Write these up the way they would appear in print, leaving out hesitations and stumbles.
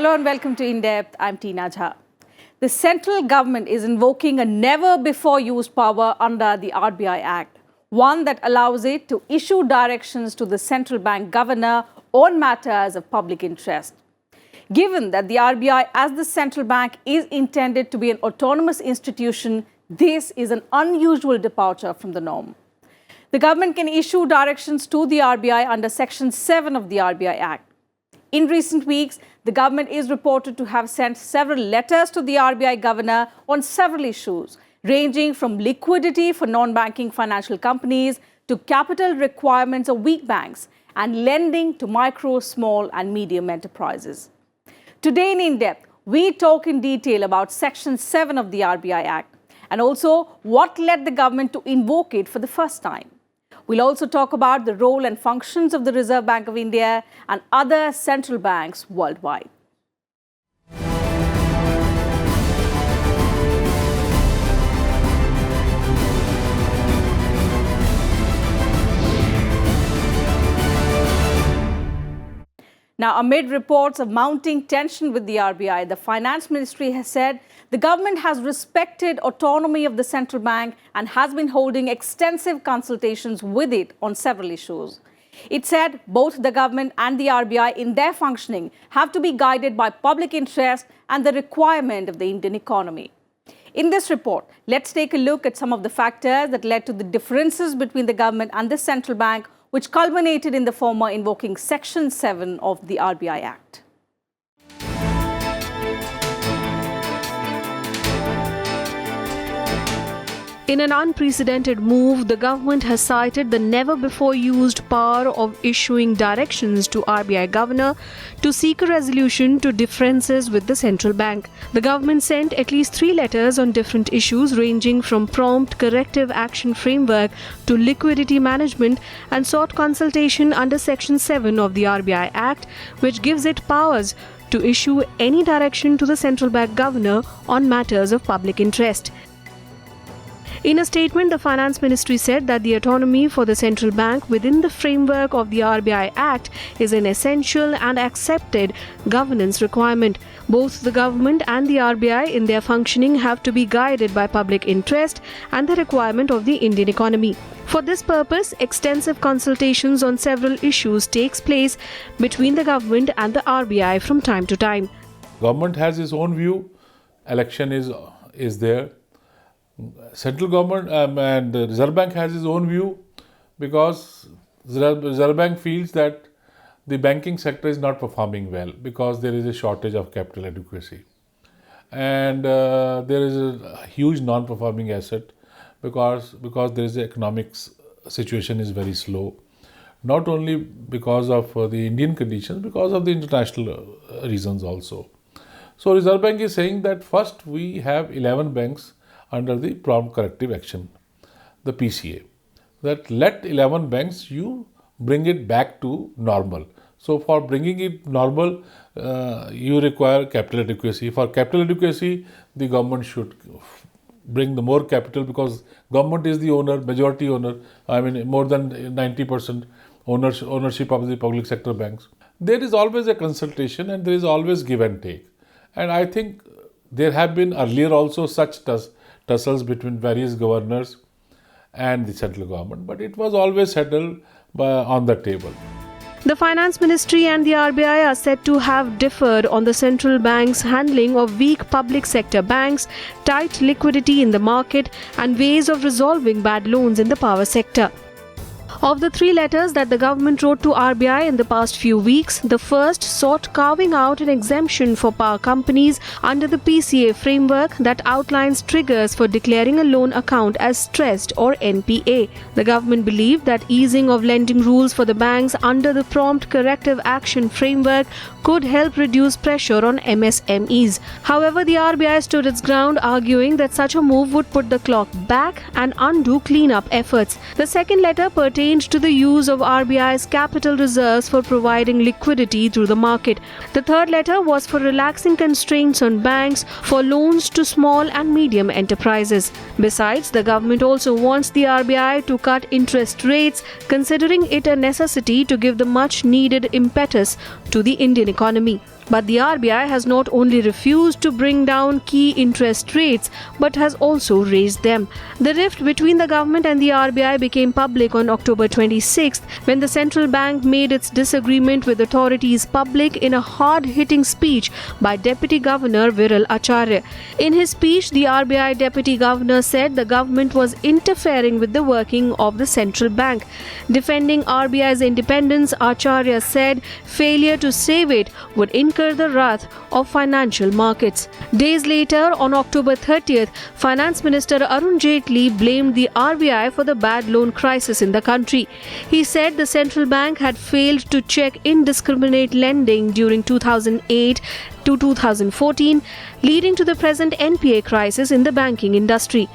Hello and welcome to In Depth. I'm Tina Jha. The central government is invoking a never-before-used power under the RBI Act, one that allows it to issue directions to the central bank governor on matters of public interest. Given that the RBI as the central bank is intended to be an autonomous institution, this is an unusual departure from the norm. The government can issue directions to the RBI under Section 7 of the RBI Act. In recent weeks, the government is reported to have sent several letters to the RBI governor on several issues, ranging from liquidity for non-banking financial companies to capital requirements of weak banks and lending to micro, small and medium enterprises. Today in Depth, we talk in detail about Section 7 of the RBI Act and also what led the government to invoke it for the first time. We'll also talk about the role and functions of the Reserve Bank of India and other central banks worldwide. Now, amid reports of mounting tension with the RBI, the Finance Ministry has said the government has respected autonomy of the central bank and has been holding extensive consultations with it on several issues. It said both the government and the RBI in their functioning have to be guided by public interest and the requirement of the Indian economy. In this report, let's take a look at some of the factors that led to the differences between the government and the central bank, which culminated in the former invoking Section 7 of the RBI Act. In an unprecedented move, the government has cited the never-before-used power of issuing directions to RBI governor to seek a resolution to differences with the central bank. The government sent at least 3 letters on different issues ranging from prompt corrective action framework to liquidity management and sought consultation under Section 7 of the RBI Act, which gives it powers to issue any direction to the central bank governor on matters of public interest. In a statement, the Finance Ministry said that the autonomy for the central bank within the framework of the RBI Act is an essential and accepted governance requirement. Both the government and the RBI in their functioning have to be guided by public interest and the requirement of the Indian economy. For this purpose, extensive consultations on several issues takes place between the government and the RBI from time to time. Government has its own view. Election is there. Central government and the Reserve Bank has its own view because the Reserve Bank feels that the banking sector is not performing well because there is a shortage of capital adequacy. And there is a huge non-performing asset because there is the economic situation is very slow. Not only because of the Indian conditions, because of the international reasons also. So Reserve Bank is saying that first we have 11 banks under the prompt corrective action, the PCA, that let 11 banks you bring it back to normal. So for bringing it normal, you require capital adequacy. For capital adequacy, the government should bring the more capital because government is the owner, majority owner, more than 90% ownership of the public sector banks. There is always a consultation and there is always give and take. And I think there have been earlier also such tussles between various governors and the central government, but it was always settled on the table. The Finance Ministry and the RBI are said to have differed on the central bank's handling of weak public sector banks, tight liquidity in the market, and ways of resolving bad loans in the power sector. Of the 3 letters that the government wrote to RBI in the past few weeks, the first sought carving out an exemption for power companies under the PCA framework that outlines triggers for declaring a loan account as stressed or NPA. The government believed that easing of lending rules for the banks under the prompt corrective action framework could help reduce pressure on MSMEs. However, the RBI stood its ground, arguing that such a move would put the clock back and undo cleanup efforts. The second letter pertained to the use of RBI's capital reserves for providing liquidity through the market. The third letter was for relaxing constraints on banks for loans to small and medium enterprises. Besides, the government also wants the RBI to cut interest rates, considering it a necessity to give the much needed impetus to the Indian economy. But the RBI has not only refused to bring down key interest rates, but has also raised them. The rift between the government and the RBI became public on October 26th, when the central bank made its disagreement with authorities public in a hard-hitting speech by Deputy Governor Viral Acharya. In his speech, the RBI Deputy Governor said the government was interfering with the working of the central bank. Defending RBI's independence, Acharya said failure to save it would incur the wrath of financial markets. Days later, on October 30th, Finance Minister Arun Jaitley blamed the RBI for the bad loan crisis in the country. He said the central bank had failed to check indiscriminate lending during 2008 to 2014, leading to the present NPA crisis in the banking industry.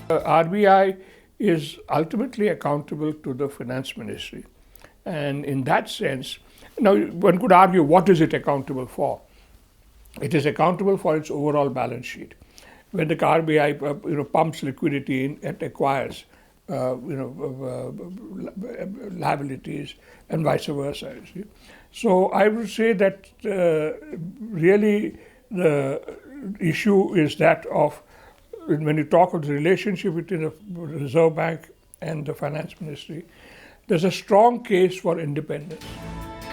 RBI is ultimately accountable to the finance ministry, and in that sense, now one could argue, what is it accountable for? It is accountable for its overall balance sheet. When the RBI pumps liquidity in, it acquires liabilities and vice versa. So I would say that really the issue is that of, when you talk of the relationship between the Reserve Bank and the Finance Ministry, there's a strong case for independence.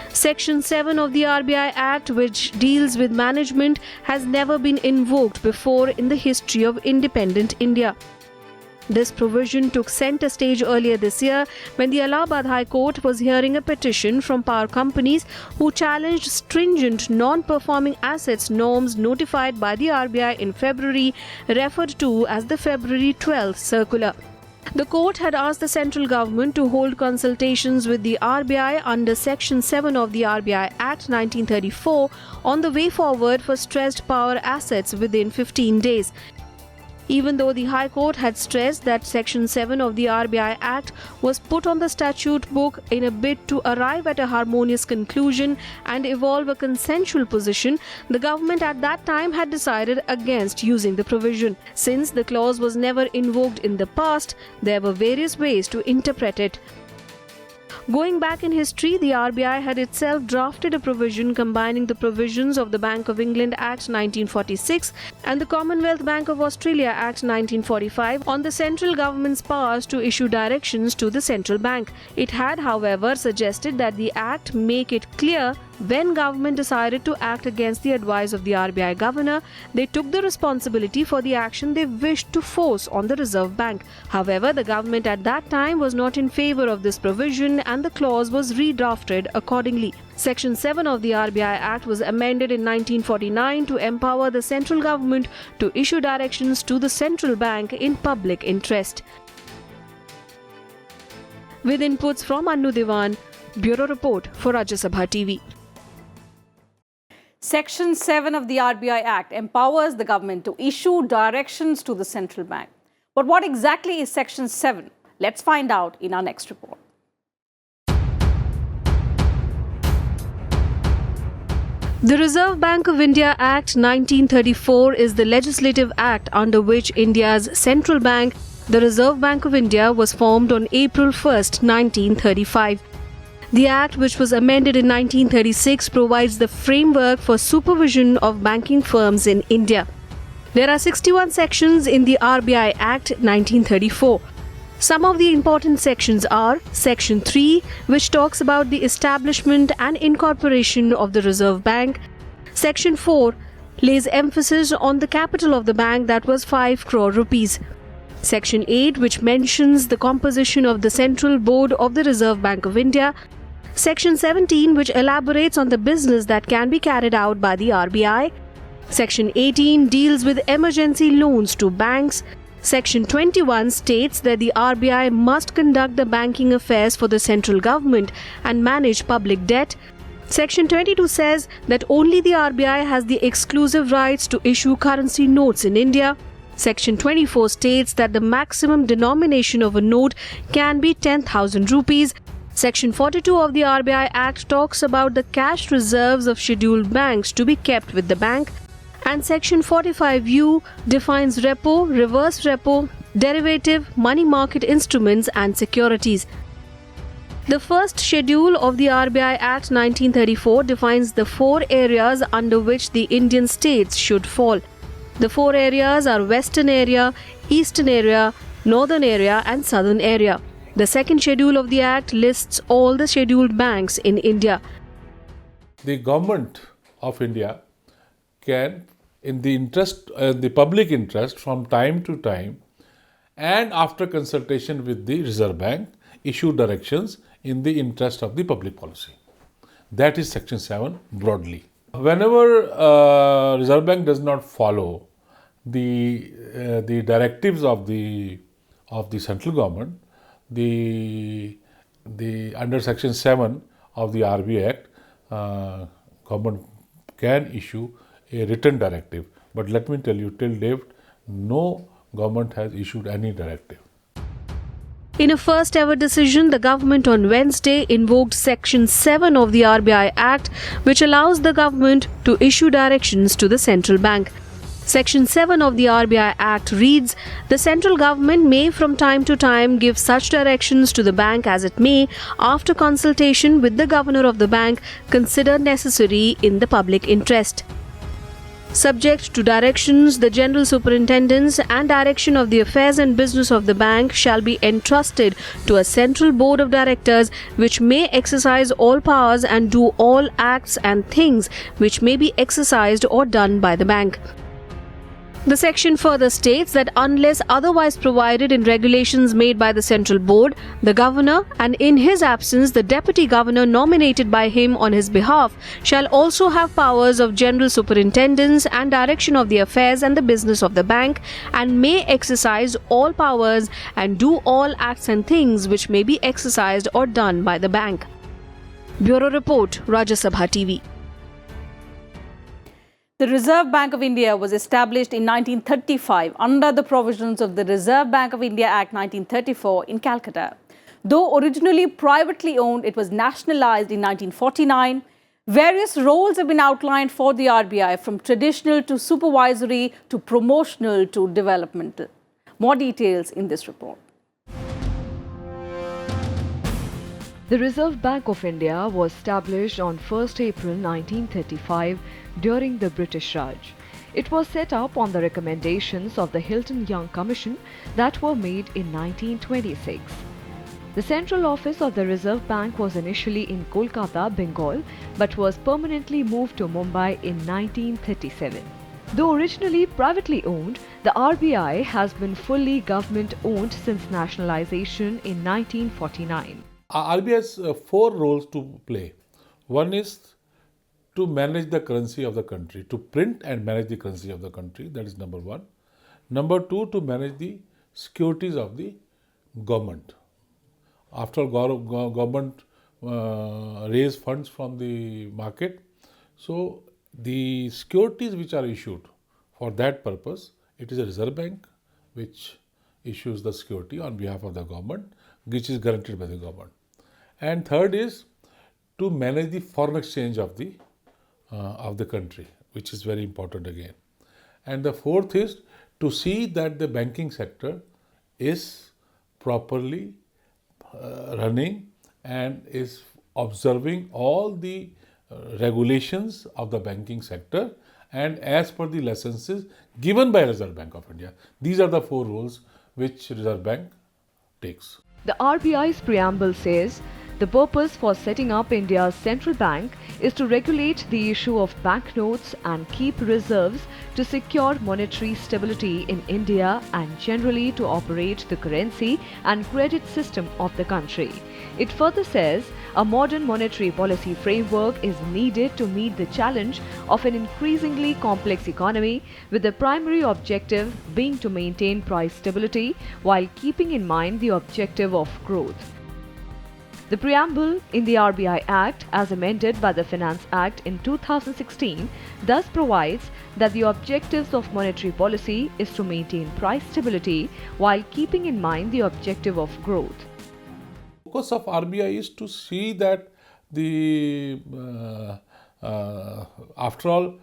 Section 7 of the RBI Act, which deals with management, has never been invoked before in the history of independent India. This provision took center stage earlier this year when the Allahabad High Court was hearing a petition from power companies who challenged stringent non-performing assets norms notified by the RBI in February, referred to as the February 12th circular. The court had asked the central government to hold consultations with the RBI under Section 7 of the RBI Act 1934 on the way forward for stressed power assets within 15 days. Even though the High Court had stressed that Section 7 of the RBI Act was put on the statute book in a bid to arrive at a harmonious conclusion and evolve a consensual position, the government at that time had decided against using the provision. Since the clause was never invoked in the past, there were various ways to interpret it. Going back in history, the RBI had itself drafted a provision combining the provisions of the Bank of England Act 1946 and the Commonwealth Bank of Australia Act 1945 on the central government's powers to issue directions to the central bank. It had, however, suggested that the Act make it clear when government decided to act against the advice of the RBI governor, they took the responsibility for the action they wished to force on the Reserve Bank. However, the government at that time was not in favor of this provision and the clause was redrafted accordingly. Section 7 of the RBI Act was amended in 1949 to empower the central government to issue directions to the central bank in public interest. With inputs from Annu Diwan, Bureau Report for Rajya Sabha TV. Section 7 of the RBI Act empowers the government to issue directions to the central bank. But what exactly is Section 7? Let's find out in our next report. The Reserve Bank of India Act 1934 is the legislative act under which India's central bank, the Reserve Bank of India, was formed on April 1st, 1935. The Act, which was amended in 1936, provides the framework for supervision of banking firms in India. There are 61 sections in the RBI Act 1934. Some of the important sections are Section 3, which talks about the establishment and incorporation of the Reserve Bank. Section 4 lays emphasis on the capital of the bank, that was 5 crore rupees. Section 8, which mentions the composition of the Central Board of the Reserve Bank of India. Section 17, which elaborates on the business that can be carried out by the RBI. Section 18 deals with emergency loans to banks. Section 21 states that the RBI must conduct the banking affairs for the central government and manage public debt. Section 22 says that only the RBI has the exclusive rights to issue currency notes in India. Section 24 states that the maximum denomination of a note can be 10,000 rupees. Section 42 of the RBI Act talks about the cash reserves of scheduled banks to be kept with the bank. And Section 45U defines repo, reverse repo, derivative, money market instruments and securities. The first schedule of the RBI Act 1934 defines the 4 areas under which the Indian states should fall. The 4 areas are Western area, Eastern area, Northern area and Southern area. The second schedule of the Act lists all the scheduled banks in India. The government of India can, in the public interest, from time to time, and after consultation with the Reserve Bank, issue directions in the interest of the public policy. That is Section 7 broadly. Whenever Reserve Bank does not follow the directives of the central government, the under Section 7 of the RBI Act, government can issue a written directive. But let me tell you, till date, no government has issued any directive. In a first ever decision, the government on Wednesday invoked Section 7 of the RBI Act, which allows the government to issue directions to the central bank. Section 7 of the RBI Act reads, "The central government may from time to time give such directions to the bank as it may, after consultation with the governor of the bank, consider necessary in the public interest." Subject to directions, the general superintendents and direction of the affairs and business of the bank shall be entrusted to a central board of directors, which may exercise all powers and do all acts and things which may be exercised or done by the bank. The section further states that unless otherwise provided in regulations made by the central board, the governor, and in his absence the deputy governor nominated by him on his behalf, shall also have powers of general superintendence and direction of the affairs and the business of the bank, and may exercise all powers and do all acts and things which may be exercised or done by the bank. Bureau Report, Rajya Sabha TV. The Reserve Bank of India was established in 1935 under the provisions of the Reserve Bank of India Act 1934 in Calcutta. Though originally privately owned, it was nationalized in 1949. Various roles have been outlined for the RBI, from traditional to supervisory to promotional to developmental. More details in this report. The Reserve Bank of India was established on 1st April 1935 during the British Raj. It was set up on the recommendations of the Hilton-Young Commission that were made in 1926. The central office of the Reserve Bank was initially in Kolkata, Bengal, but was permanently moved to Mumbai in 1937. Though originally privately owned, the RBI has been fully government-owned since nationalization in 1949. RBI has 4 roles to play. One is to manage the currency of the country, to print and manage the currency of the country. That is number 1. Number 2, to manage the securities of the government. After all, government raise funds from the market, so the securities which are issued for that purpose, it is a Reserve Bank which issues the security on behalf of the government, which is guaranteed by the government. And third is to manage the foreign exchange of the country, which is very important again. And the fourth is to see that the banking sector is properly running and is observing all the regulations of the banking sector and as per the licenses given by Reserve Bank of India. These are the 4 roles which Reserve Bank takes. The RBI's preamble says, the purpose for setting up India's central bank is to regulate the issue of banknotes and keep reserves to secure monetary stability in India and generally to operate the currency and credit system of the country. It further says, a modern monetary policy framework is needed to meet the challenge of an increasingly complex economy, with the primary objective being to maintain price stability while keeping in mind the objective of growth. The preamble in the RBI Act, as amended by the Finance Act in 2016, thus provides that the objectives of monetary policy is to maintain price stability while keeping in mind the objective of growth. The focus of RBI is to see that the after all,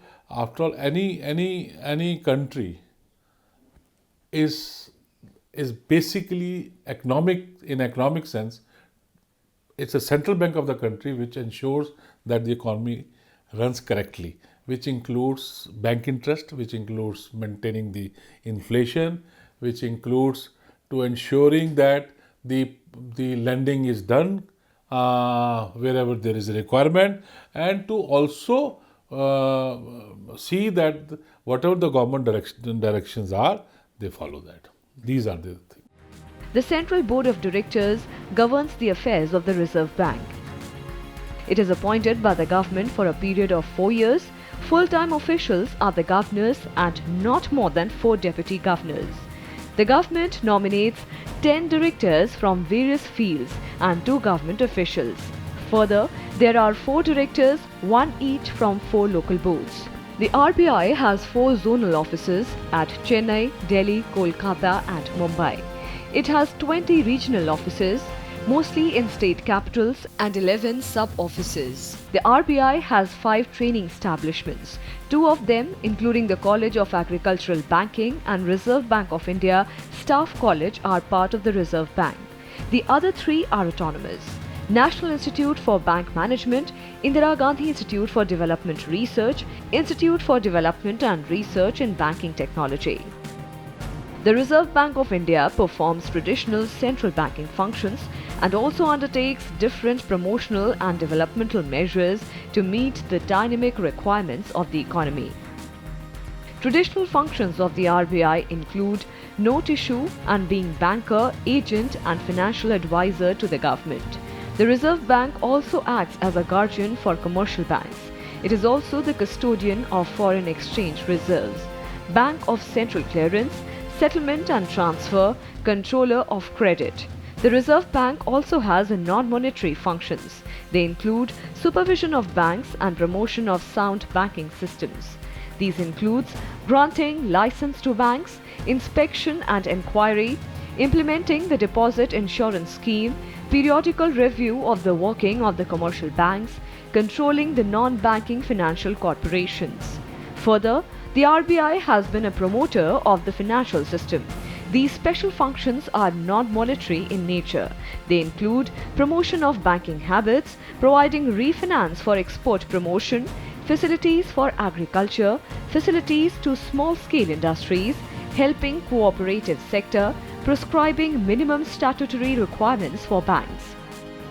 any country is basically in economic sense It's a central bank of the country which ensures that the economy runs correctly, which includes bank interest, which includes maintaining the inflation, which includes to ensuring that the lending is done wherever there is a requirement, and to also see that whatever the government directions are, they follow that. These are the things. The Central Board of Directors governs the affairs of the Reserve Bank. It is appointed by the government for a period of 4 years. Full-time officials are the governors and not more than 4 deputy governors. The government nominates 10 directors from various fields and 2 government officials. Further, there are 4 directors, 1 each from 4 local boards. The RBI has 4 zonal offices at Chennai, Delhi, Kolkata and Mumbai. It has 20 regional offices, mostly in state capitals, and 11 sub-offices. The RBI has 5 training establishments. 2 of them, including the College of Agricultural Banking and Reserve Bank of India Staff College, are part of the Reserve Bank. The other 3 are autonomous: National Institute for Bank Management, Indira Gandhi Institute for Development Research, Institute for Development and Research in Banking Technology. The Reserve Bank of India performs traditional central banking functions and also undertakes different promotional and developmental measures to meet the dynamic requirements of the economy. Traditional functions of the RBI include note issue and being banker, agent and financial advisor to the government. The Reserve Bank also acts as a guardian for commercial banks. It is also the custodian of foreign exchange reserves, Bank of Central Clearance, Settlement and Transfer, Controller of Credit. The Reserve Bank also has non-monetary functions. They include supervision of banks and promotion of sound banking systems. These include granting license to banks, inspection and enquiry, implementing the deposit insurance scheme, periodical review of the working of the commercial banks, controlling the non-banking financial corporations. Further, the RBI has been a promoter of the financial system. These special functions are non-monetary in nature. They include promotion of banking habits, providing refinance for export promotion, facilities for agriculture, facilities to small-scale industries, helping cooperative sector, prescribing minimum statutory requirements for banks.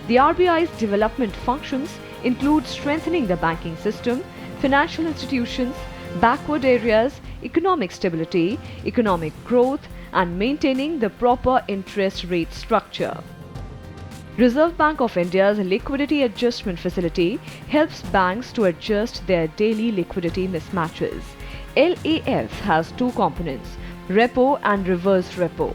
The RBI's development functions include strengthening the banking system, financial institutions, backward areas, economic stability, economic growth, and maintaining the proper interest rate structure. Reserve Bank of India's liquidity adjustment facility helps banks to adjust their daily liquidity mismatches. LAF has 2 components: repo and reverse repo.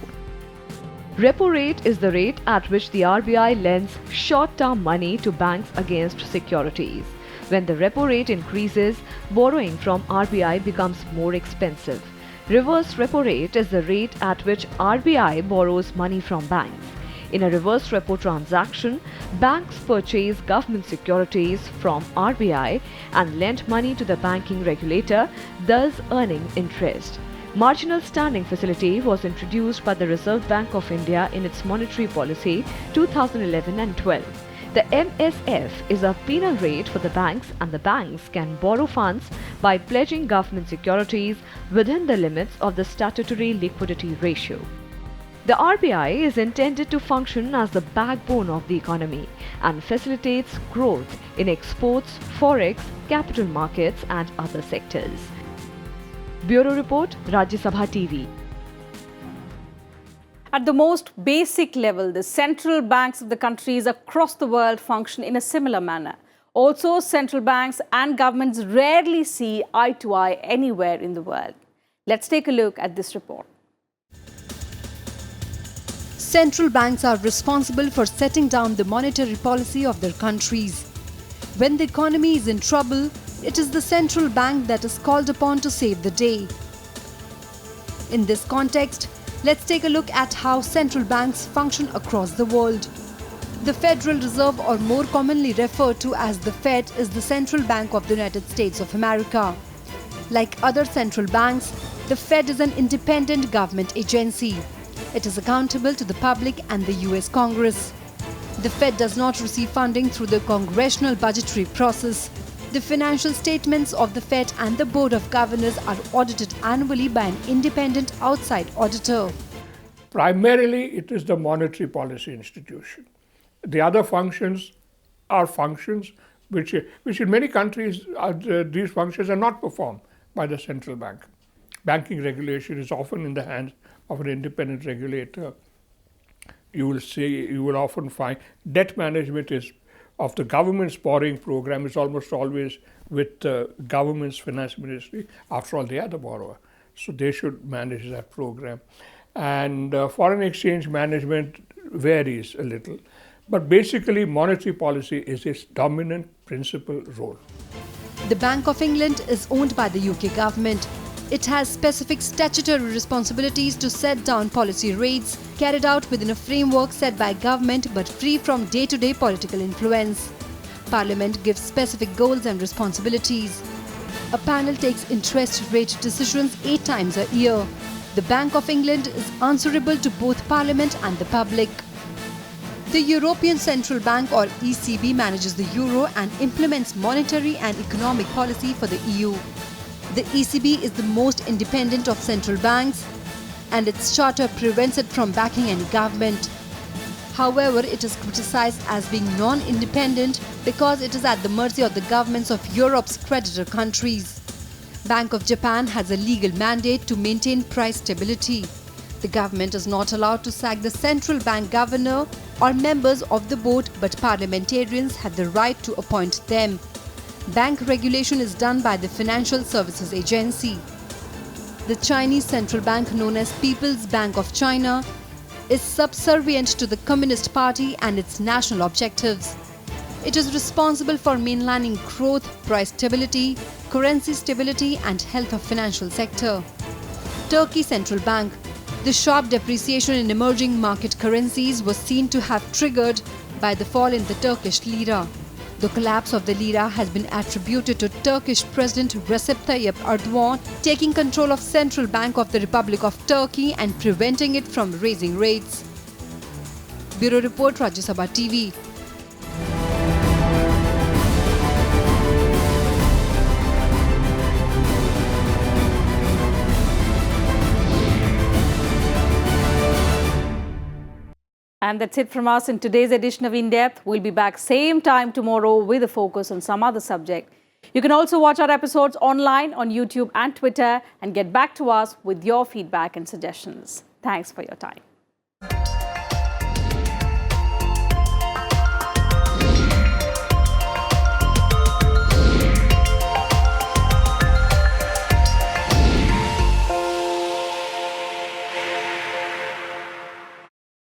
Repo rate is the rate at which the RBI lends short-term money to banks against securities. When the repo rate increases, borrowing from RBI becomes more expensive. Reverse repo rate is the rate at which RBI borrows money from banks. In a reverse repo transaction, banks purchase government securities from RBI and lend money to the banking regulator, thus earning interest. Marginal standing facility was introduced by the Reserve Bank of India in its monetary policy 2011 and 12. The MSF is a penal rate for the banks, and the banks can borrow funds by pledging government securities within the limits of the statutory liquidity ratio. The RBI is intended to function as the backbone of the economy and facilitates growth in exports, forex, capital markets and other sectors. Bureau Report, Rajya Sabha TV. At the most basic level, the central banks of the countries across the world function in a similar manner. Also, central banks and governments rarely see eye to eye anywhere in the world. Let's take a look at this report. Central banks are responsible for setting down the monetary policy of their countries. When the economy is in trouble, it is the central bank that is called upon to save the day. In this context, let's take a look at how central banks function across the world. The Federal Reserve, or more commonly referred to as the Fed, is the central bank of the United States of America. Like other central banks, the Fed is an independent government agency. It is accountable to the public and the US Congress. The Fed does not receive funding through the congressional budgetary process. The financial statements of the Fed and the Board of Governors are audited annually by an independent outside auditor. Primarily, it is the monetary policy institution. The other functions are functions which in many countries, these functions are not performed by the central bank. Banking regulation is often in the hands of an independent regulator. You will often find debt management is of the government's borrowing program is almost always with the government's finance ministry. After all, they are the borrower, so they should manage that program. And foreign exchange management varies a little, but basically monetary policy is its dominant principal role. The Bank of England is owned by the UK government. It has specific statutory responsibilities to set down policy rates carried out within a framework set by government but free from day-to-day political influence. Parliament gives specific goals and responsibilities. A panel takes interest rate decisions 8 times a year. The Bank of England is answerable to both Parliament and the public. The European Central Bank or ECB manages the euro and implements monetary and economic policy for the EU. The ECB is the most independent of central banks and its charter prevents it from backing any government. However, it is criticized as being non-independent because it is at the mercy of the governments of Europe's creditor countries. Bank of Japan has a legal mandate to maintain price stability. The government is not allowed to sack the central bank governor or members of the board, but parliamentarians have the right to appoint them. Bank regulation is done by the Financial Services Agency. The Chinese central bank, known as People's Bank of China, is subservient to the Communist Party and its national objectives. It is responsible for mainlining growth, price stability, currency stability and health of financial sector. Turkey Central Bank. The sharp depreciation in emerging market currencies was seen to have triggered by the fall in the Turkish lira. The collapse of the lira has been attributed to Turkish President Recep Tayyip Erdogan taking control of Central Bank of the Republic of Turkey and preventing it from raising rates. Bureau Report, Rajya Sabha TV. And that's it from us in today's edition of In Depth. We'll be back same time tomorrow with a focus on some other subject. You can also watch our episodes online on YouTube and Twitter and get back to us with your feedback and suggestions. Thanks for your time.